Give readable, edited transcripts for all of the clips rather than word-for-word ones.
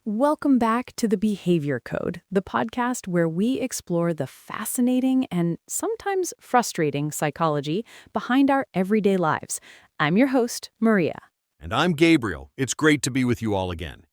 Welcome back to The Behavior Code, the podcast where we explore the fascinating and sometimes frustrating psychology behind our everyday lives. I'm your host, Maria. And I'm Gabriel. It's great to be with you all again.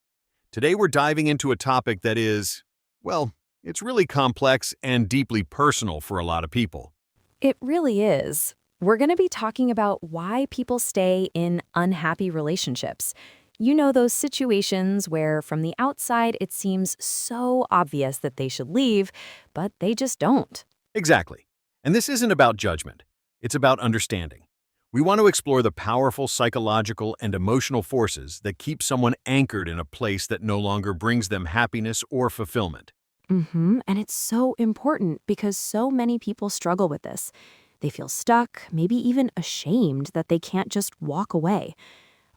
Today we're diving into a topic that is, well, it's really complex and deeply personal for a lot of people. It really is. We're going to be talking about why people stay in unhappy relationships. You know, those situations where from the outside it seems so obvious that they should leave, but they just don't. Exactly. And this isn't about judgment. It's about understanding. We want to explore the powerful psychological and emotional forces that keep someone anchored in a place that no longer brings them happiness or fulfillment. And it's so important because so many people struggle with this. They feel stuck, maybe even ashamed that they can't just walk away.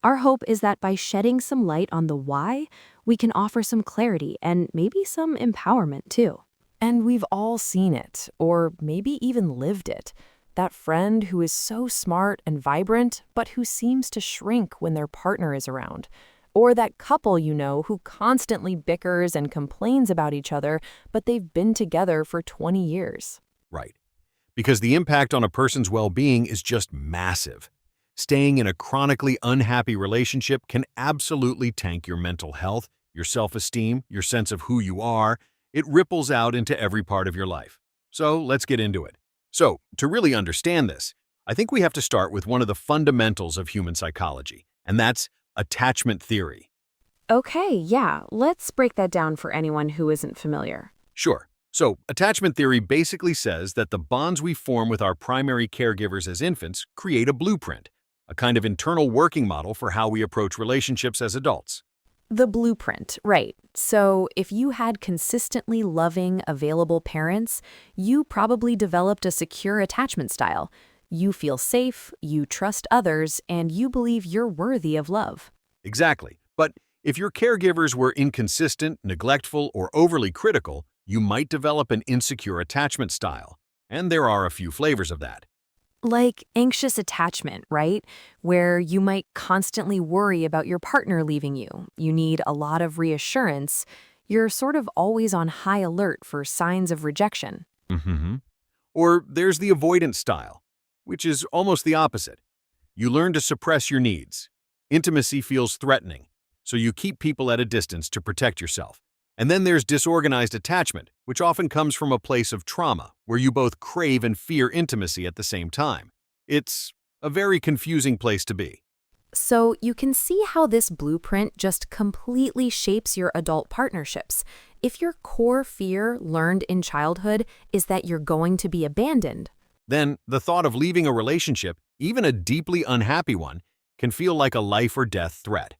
Our hope is that by shedding some light on the why, we can offer some clarity and maybe some empowerment too. And we've all seen it, or maybe even lived it. That friend who is so smart and vibrant, but who seems to shrink when their partner is around. Or that couple you know who constantly bickers and complains about each other, but they've been together for 20 years. Right. Because the impact on a person's well-being is just massive. Staying in a chronically unhappy relationship can absolutely tank your mental health, your self-esteem, your sense of who you are. It ripples out into every part of your life. So let's get into it. So, to really understand this, I think we have to start with one of the fundamentals of human psychology, and that's attachment theory. Okay, yeah, let's break that down for anyone who isn't familiar. Sure. So, attachment theory basically says that the bonds we form with our primary caregivers as infants create a blueprint, a kind of internal working model for how we approach relationships as adults. The blueprint, right. So if you had consistently loving, available parents, you probably developed a secure attachment style. You feel safe, you trust others, and you believe you're worthy of love. Exactly. But if your caregivers were inconsistent, neglectful, or overly critical, you might develop an insecure attachment style. And there are a few flavors of that. Like anxious attachment, right? Where you might constantly worry about your partner leaving you. You need a lot of reassurance. You're sort of always on high alert for signs of rejection. Mm-hmm. Or there's the avoidance style, which is almost the opposite. You learn to suppress your needs. Intimacy feels threatening, so you keep people at a distance to protect yourself. And then there's disorganized attachment, which often comes from a place of trauma, where you both crave and fear intimacy at the same time. It's a very confusing place to be. So you can see how this blueprint just completely shapes your adult partnerships. If your core fear learned in childhood is that you're going to be abandoned, Then the thought of leaving a relationship, even a deeply unhappy one, can feel like a life or death threat.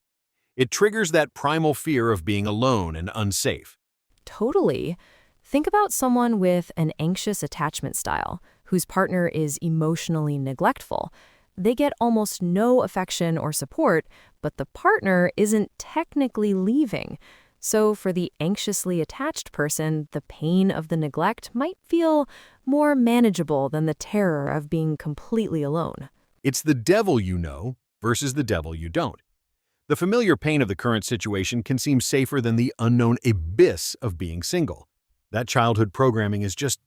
It triggers that primal fear of being alone and unsafe. totally. Think about someone with an anxious attachment style whose partner is emotionally neglectful. They get almost no affection or support, but the partner isn't technically leaving. So for the anxiously attached person, the pain of the neglect might feel more manageable than the terror of being completely alone. It's the devil you know versus the devil you don't. The familiar pain of the current situation can seem safer than the unknown abyss of being single. That childhood programming is just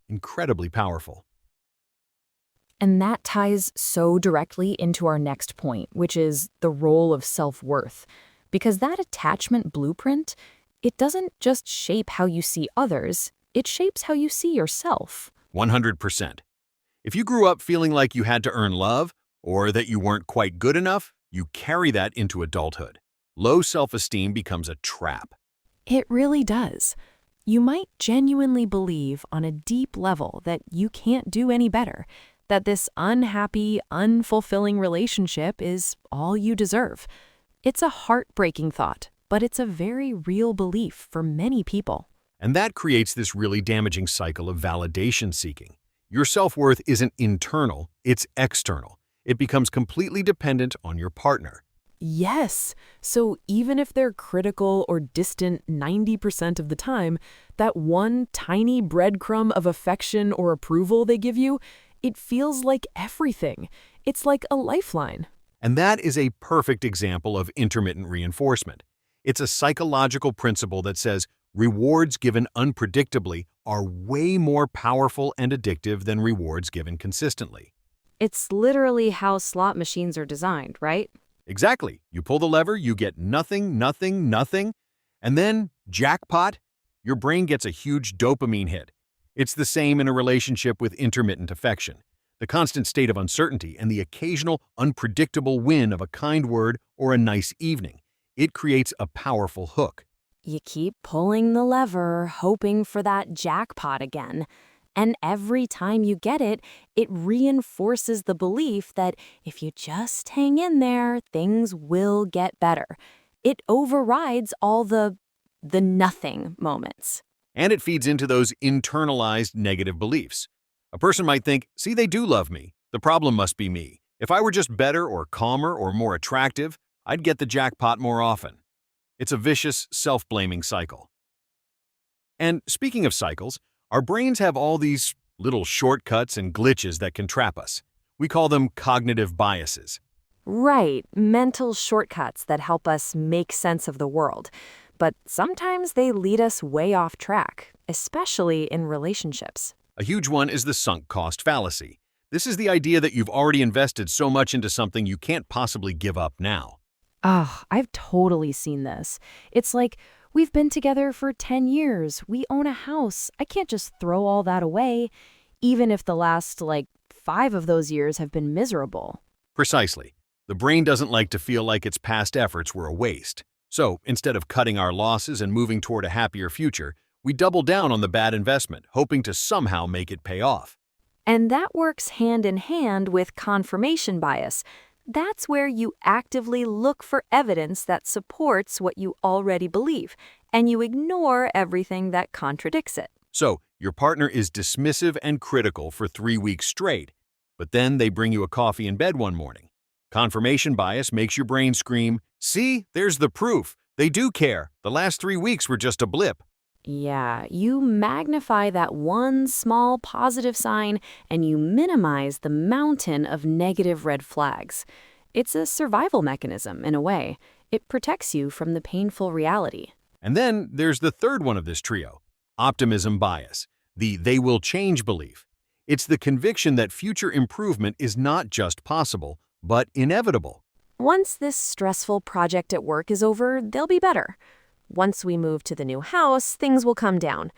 incredibly powerful. And that ties so directly into our next point, which is the role of self-worth. Because that attachment blueprint, it doesn't just shape how you see others, it shapes how you see yourself. 100%. If you grew up feeling like you had to earn love or that you weren't quite good enough, you carry that into adulthood. Low self-esteem becomes a trap. It really does. You might genuinely believe on a deep level that you can't do any better, that this unhappy, unfulfilling relationship is all you deserve. It's a heartbreaking thought, but it's a very real belief for many people. And that creates this really damaging cycle of validation seeking. Your self-worth isn't internal, it's external. It becomes completely dependent on your partner. Yes. So even if they're critical or distant 90% of the time, that one tiny breadcrumb of affection or approval they give you, it feels like everything. It's like a lifeline. And that is a perfect example of intermittent reinforcement. It's a psychological principle that says rewards given unpredictably are way more powerful and addictive than rewards given consistently. It's literally how slot machines are designed, right? Exactly. You pull the lever, you get nothing, nothing, nothing, and then, jackpot, your brain gets a huge dopamine hit. It's the same in a relationship with intermittent affection. The constant state of uncertainty and the occasional unpredictable win of a kind word or a nice evening. It creates a powerful hook. You keep pulling the lever, hoping for that jackpot again. And every time you get it, it reinforces the belief that if you just hang in there, things will get better. It overrides all the nothing moments. And it feeds into those internalized negative beliefs. A person might think, see, they do love me. The problem must be me. If I were just better or calmer or more attractive, I'd get the jackpot more often. It's a vicious, self-blaming cycle. And speaking of cycles, our brains have all these little shortcuts and glitches that can trap us. We call them cognitive biases. Right, mental shortcuts that help us make sense of the world. But sometimes they lead us way off track, especially in relationships. A huge one is the sunk cost fallacy. This is the idea that you've already invested so much into something you can't possibly give up now. Oh, I've totally seen this. It's like, we've been together for 10 years. We own a house. I can't just throw all that away, even if the last, 5 of those years have been miserable. Precisely. The brain doesn't like to feel like its past efforts were a waste. So, instead of cutting our losses and moving toward a happier future, we double down on the bad investment, hoping to somehow make it pay off. And that works hand in hand with confirmation bias. That's where you actively look for evidence that supports what you already believe, and you ignore everything that contradicts it. So, your partner is dismissive and critical for 3 weeks straight, but then they bring you a coffee in bed one morning. Confirmation bias makes your brain scream, see, there's the proof. They do care. The last 3 weeks were just a blip. Yeah, you magnify that one small positive sign and you minimize the mountain of negative red flags. It's a survival mechanism, in a way. It protects you from the painful reality. And then there's the third one of this trio, optimism bias, the they will change belief. It's the conviction that future improvement is not just possible, but inevitable. Once this stressful project at work is over, they'll be better. Once we move to the new house, things will come down.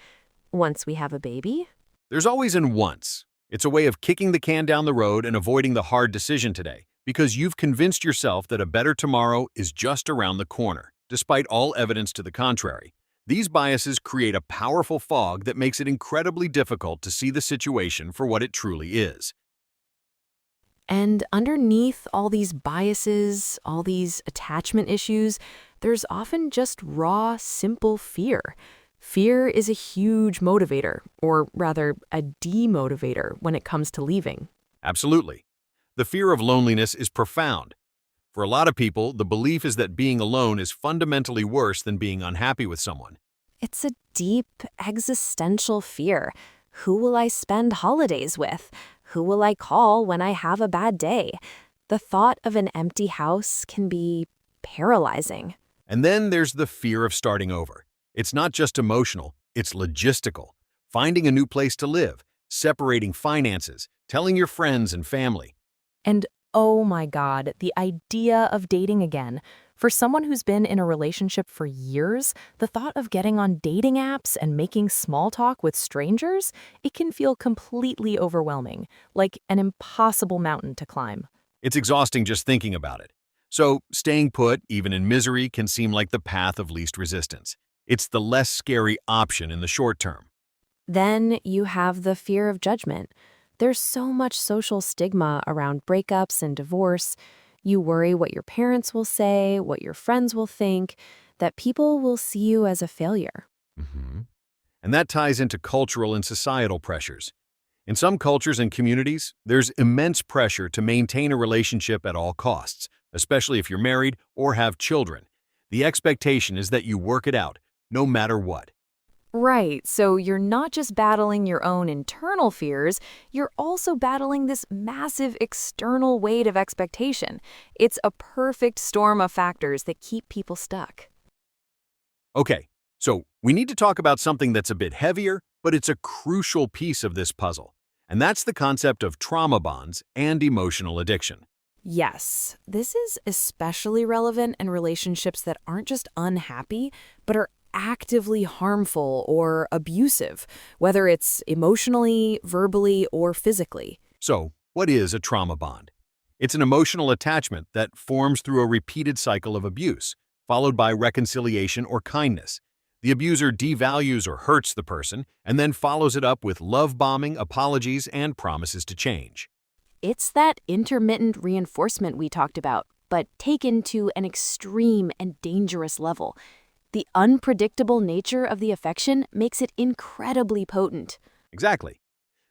Once we have a baby. There's always an once. It's a way of kicking the can down the road and avoiding the hard decision today, because you've convinced yourself that a better tomorrow is just around the corner, despite all evidence to the contrary. These biases create a powerful fog that makes it incredibly difficult to see the situation for what it truly is. And underneath all these biases, all these attachment issues, there's often just raw, simple fear. Fear is a huge motivator, or rather, a demotivator when it comes to leaving. Absolutely. The fear of loneliness is profound. For a lot of people, the belief is that being alone is fundamentally worse than being unhappy with someone. It's a deep, existential fear. Who will I spend holidays with? Who will I call when I have a bad day? The thought of an empty house can be paralyzing. And then there's the fear of starting over. It's not just emotional, it's logistical. Finding a new place to live, separating finances, telling your friends and family. And oh my God, the idea of dating again. For someone who's been in a relationship for years, the thought of getting on dating apps and making small talk with strangers, it can feel completely overwhelming, like an impossible mountain to climb. It's exhausting just thinking about it. So, staying put, even in misery, can seem like the path of least resistance. It's the less scary option in the short term. Then you have the fear of judgment. There's so much social stigma around breakups and divorce. You worry what your parents will say, what your friends will think, that people will see you as a failure. And that ties into cultural and societal pressures. In some cultures and communities, there's immense pressure to maintain a relationship at all costs, especially if you're married or have children. The expectation is that you work it out, no matter what. Right, so you're not just battling your own internal fears, you're also battling this massive external weight of expectation. It's a perfect storm of factors that keep people stuck. Okay, so we need to talk about something that's a bit heavier, but it's a crucial piece of this puzzle. And that's the concept of trauma bonds and emotional addiction. Yes, this is especially relevant in relationships that aren't just unhappy, but are actively harmful or abusive, whether it's emotionally, verbally, or physically. So, what is a trauma bond? It's an emotional attachment that forms through a repeated cycle of abuse, followed by reconciliation or kindness. The abuser devalues or hurts the person and then follows it up with love bombing, apologies, and promises to change. It's that intermittent reinforcement we talked about, but taken to an extreme and dangerous level. The unpredictable nature of the affection makes it incredibly potent. Exactly.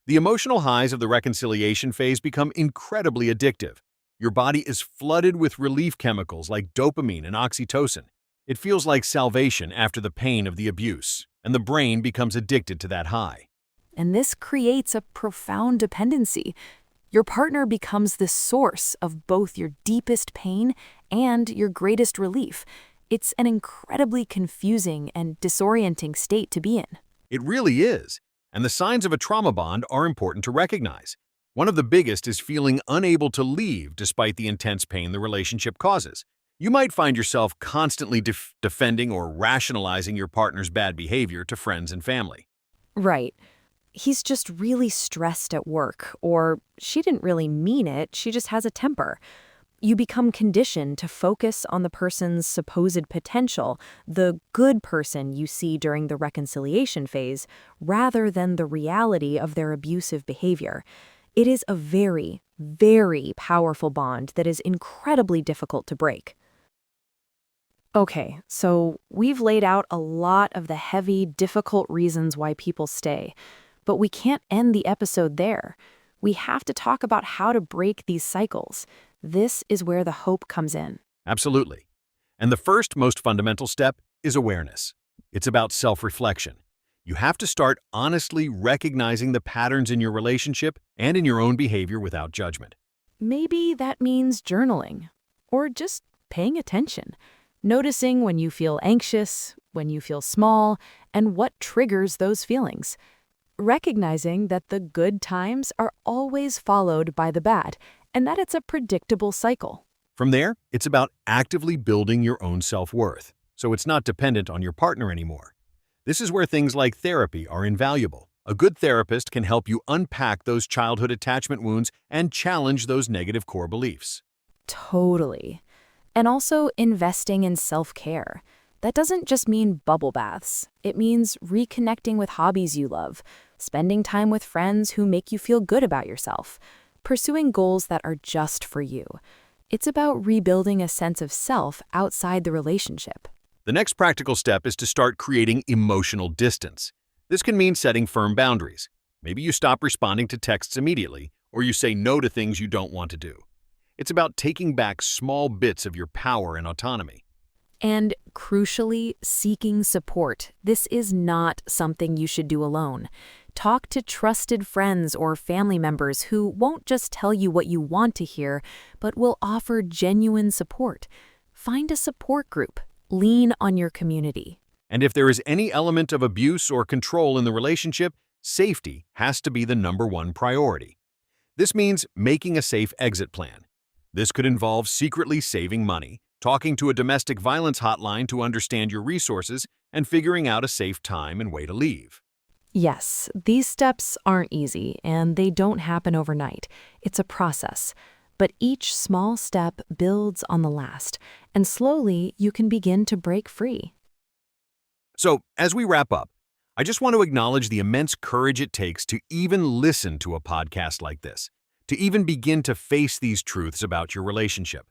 The emotional highs of the reconciliation phase become incredibly addictive. Your body is flooded with relief chemicals like dopamine and oxytocin. It feels like salvation after the pain of the abuse, and the brain becomes addicted to that high. And this creates a profound dependency. Your partner becomes the source of both your deepest pain and your greatest relief. It's an incredibly confusing and disorienting state to be in. It really is. And the signs of a trauma bond are important to recognize. One of the biggest is feeling unable to leave despite the intense pain the relationship causes. You might find yourself constantly defending or rationalizing your partner's bad behavior to friends and family. Right. He's just really stressed at work, or she didn't really mean it, she just has a temper. You become conditioned to focus on the person's supposed potential, the good person you see during the reconciliation phase, rather than the reality of their abusive behavior. It is a very, very powerful bond that is incredibly difficult to break. Okay, so we've laid out a lot of the heavy, difficult reasons why people stay, but we can't end the episode there. We have to talk about how to break these cycles. This is where the hope comes in. Absolutely. And the first, most fundamental step is awareness. It's about self-reflection. You have to start honestly recognizing the patterns in your relationship and in your own behavior without judgment. Maybe that means journaling, or just paying attention, noticing when you feel anxious, when you feel small, and what triggers those feelings. Recognizing that the good times are always followed by the bad, and that it's a predictable cycle. From there, it's about actively building your own self-worth, so it's not dependent on your partner anymore. This is where things like therapy are invaluable. A good therapist can help you unpack those childhood attachment wounds and challenge those negative core beliefs. Totally. And also investing in self-care. That doesn't just mean bubble baths. It means reconnecting with hobbies you love, spending time with friends who make you feel good about yourself, pursuing goals that are just for you. It's about rebuilding a sense of self outside the relationship. The next practical step is to start creating emotional distance. This can mean setting firm boundaries. Maybe you stop responding to texts immediately, or you say no to things you don't want to do. It's about taking back small bits of your power and autonomy. And crucially, seeking support. This is not something you should do alone. Talk to trusted friends or family members who won't just tell you what you want to hear, but will offer genuine support. Find a support group. Lean on your community. And if there is any element of abuse or control in the relationship, safety has to be the #1 priority. This means making a safe exit plan. This could involve secretly saving money, talking to a domestic violence hotline to understand your resources, and figuring out a safe time and way to leave. Yes, these steps aren't easy and they don't happen overnight. It's a process. But each small step builds on the last, and slowly you can begin to break free. So, as we wrap up, I just want to acknowledge the immense courage it takes to even listen to a podcast like this, to even begin to face these truths about your relationship.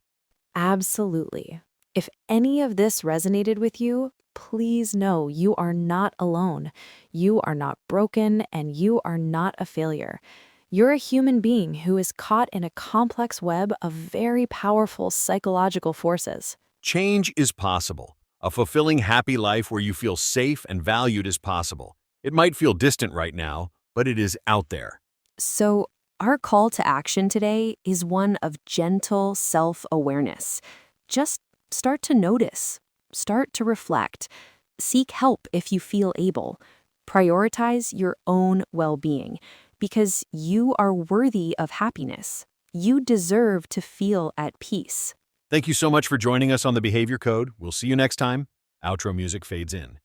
Absolutely. If any of this resonated with you, please know you are not alone. You are not broken, and you are not a failure. You're a human being who is caught in a complex web of very powerful psychological forces. Change is possible. A fulfilling, happy life where you feel safe and valued is possible. It might feel distant right now, but it is out there. So, our call to action today is one of gentle self-awareness. Just start to notice, start to reflect, Seek help if you feel able. Prioritize your own well being because you are worthy of happiness. You deserve to feel at peace. Thank you so much for joining us on the Behavior Code. We'll see you next time. Outro music fades in.